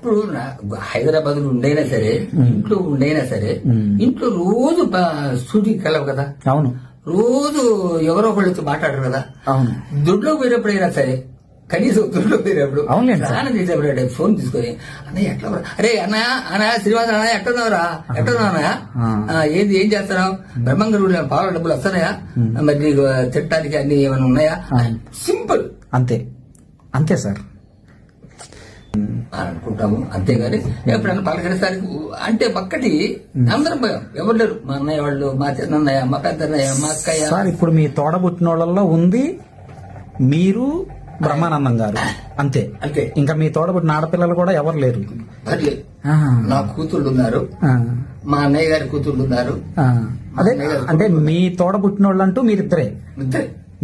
అప్పుడు హైదరాబాద్ లో ఉండైనా సరే, ఇంట్లో ఉండైనా సరే, ఇంట్లో రోజు షూటింగ్కి వెళ్ళవు కదా. అవును. రోజు ఎవరో ఒకళ్ళతో మాట్లాడరు కదా. అవును. దొడ్లో పోయినప్పుడైనా సరే, కనీసం దొడ్లో పోయినప్పుడు స్నానం చేసేప్పుడు ఫోన్ తీసుకొని అన్నయ్య ఎట్లా అరే అన్నయ్య శ్రీనివాస అన్నయ్య ఎట్టున్నావురా అన్నయ్య ఏంది ఏం చేస్తున్నావు బ్రహ్మంగారు పాల డబ్బులు వస్తున్నాయా మరి నీకు తిట్టడానికి అన్ని ఏమైనా ఉన్నాయా సింపుల్ అంతే అంతే సార్ అనుకుంటాము. అంతేగాని ఎప్పుడైనా పలకరిస్తానికి అంటే ఒక్కటి అందరం పోయాం, ఎవరు లేరు. మా అన్నయ్య వాళ్ళు, మా చిన్నయ్య, మా పెద్దన్నయ్య, మా అక్కయ్య. సార్ ఇప్పుడు మీ తోడబుట్టిన వాళ్ళల్లో ఉంది మీరు, బ్రహ్మానందం గారు, అంతే అంతే. ఇంకా మీ తోడబుట్టిన ఆడపిల్లలు కూడా ఎవరు లేరు. నా కూతుళ్ళు ఉన్నారు, మా అన్నయ్య గారి కూతుళ్ళు ఉన్నారు. అదే అంటే మీ తోడబుట్టిన వాళ్ళు అంటూ మీరిద్దరే,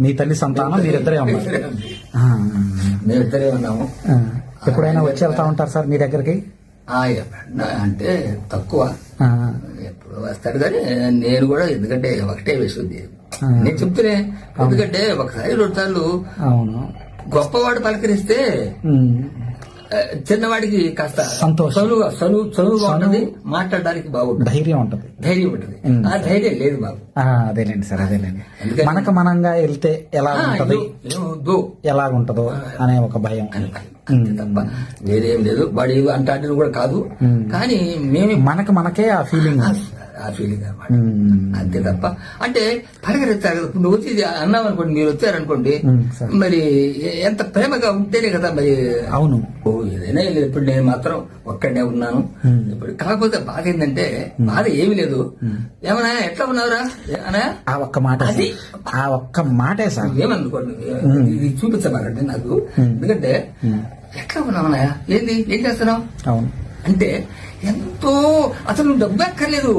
మీ తల్లి సంతానం మీరిద్దరే ఉన్నారు. మేమిద్దరే ఉన్నాము. ఎప్పుడైనా వచ్చి వెళ్తా ఉంటారు సార్ మీ దగ్గరికి? అంటే తక్కువ, ఎప్పుడు వస్తాడు కానీ నేను కూడా, ఎందుకంటే ఒకటే విషయం నేను చెప్తూనే, ఎందుకంటే ఒకసారి 2 సార్లు గొప్పవాడు పలకరిస్తే చిన్నవాడికి కాస్త చదువుగా ఉంటది, మాట్లాడడానికి బాగుంటుంది, ధైర్యం ఉంటుంది. ఆ ధైర్యం లేదు బాబు. అదేలేండి సార్, అదేలేండి. మనకు మనంగా వెళ్తే ఎలా ఉంటది, ఎలాగుంటదో అనే ఒక భయం తప్ప వేరేం లేదు. వాడు అంటే కూడా కాదు, కానీ మేము మనకే ఆ ఫీలింగ్ అనమాట. అంతే తప్ప అంటే పలకరిస్తారు. నువ్వు వచ్చి అన్నావు అనుకోండి, మీరు వచ్చారనుకోండి, మరి ఎంత ప్రేమగా ఉంటేనే కదా మరి. అవును, ఏదైనా లేదు. ఇప్పుడు నేను మాత్రం ఒక్కడే ఉన్నాను. ఇప్పుడు కాకపోతే బాధ ఏంటంటే, బాధ ఏమీ లేదు. ఏమన్నా ఎట్లా ఉన్నావురా అనా, ఆ ఒక్క మాట, ఆ ఒక్క మాటే సార్. ఏమనుకోండి, ఇది చూపించమారండి నాకు. ఎందుకంటే ఎట్లా ఉన్నావన్నా, ఏంది ఏం చేస్తున్నావు అంటే ఎంతో, అసలు డబ్బు ఎక్కర్లేదు,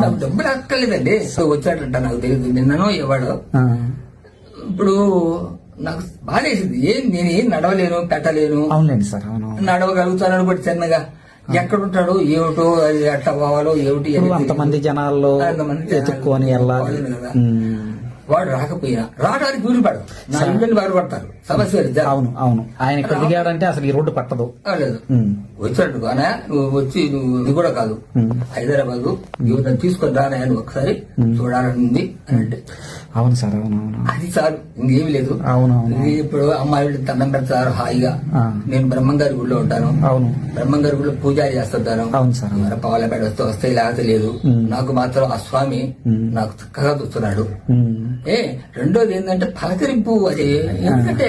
నాకు డబ్బులు ఎక్కర్లేదండి. వచ్చాడంట, నాకు తెలియదు నిన్ననో ఇవ్వడు. ఇప్పుడు నాకు బాధేసింది, నేనేం నడవలేను, పెట్టలేను. నడవగలుగుతాను కూడా చిన్నగా. ఎక్కడుంటాడు ఏమిటో, అది ఎట్లా పోవాలో ఏమిటి, అంతమంది జనాల్లో ఎత్తుక్కొని వెళ్ళాలి. వాడు రాకపోయినా రావడానికి వీలు పడదు, నా ఇల్లు బాధపడతారు. సమస్య అవును అవును. ఆయన ఇక్కడ దిగాడంటే అసలు ఈ రోడ్డు పట్టదు. లేదు, వచ్చాడు కానా, నువ్వు వచ్చి నువ్వు ఇది కూడా కాదు, హైదరాబాద్ యువతను తీసుకొని రానాయని ఒకసారి చూడాలని అని అంటే, అవును సార్, అవునవును, అది చాలు, ఇంకేమి లేదు. అవునవును. ఇప్పుడు అమ్మాయిలు దండం పెడతారు హాయిగా. నేను బ్రహ్మంగారి గుడిలో ఉంటాను. అవును, బ్రహ్మంగారి గుడిలో పూజారి చేస్తుంటాను. అవును సార్. పావులపేట వస్తే లేకపోతే లేదు. నాకు మాత్రం ఆ స్వామి నాకు చక్కగా చూస్తున్నాడు. రెండోది ఏంటంటే పలకరింపు. అది ఎందుకంటే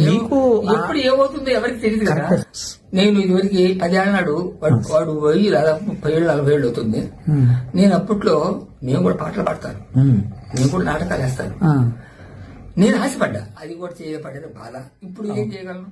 మీకు ఎప్పుడు ఏమవుతుందో ఎవరికి తెలియదు కదా. నేను ఇదివరకు 10 ఏళ్ళ నాడు వాడు పోయి దాదాపు 30 ఏళ్ళు 40 ఏళ్ళు అవుతుంది. నేను అప్పట్లో నేను కూడా పాటలు పాడతాను, నేను కూడా నాటకాలు వేస్తాను. నేను ఆశపడ్డా, అది కూడా చేయబడ్డది బాధ. ఇప్పుడు ఏం చేయగలను?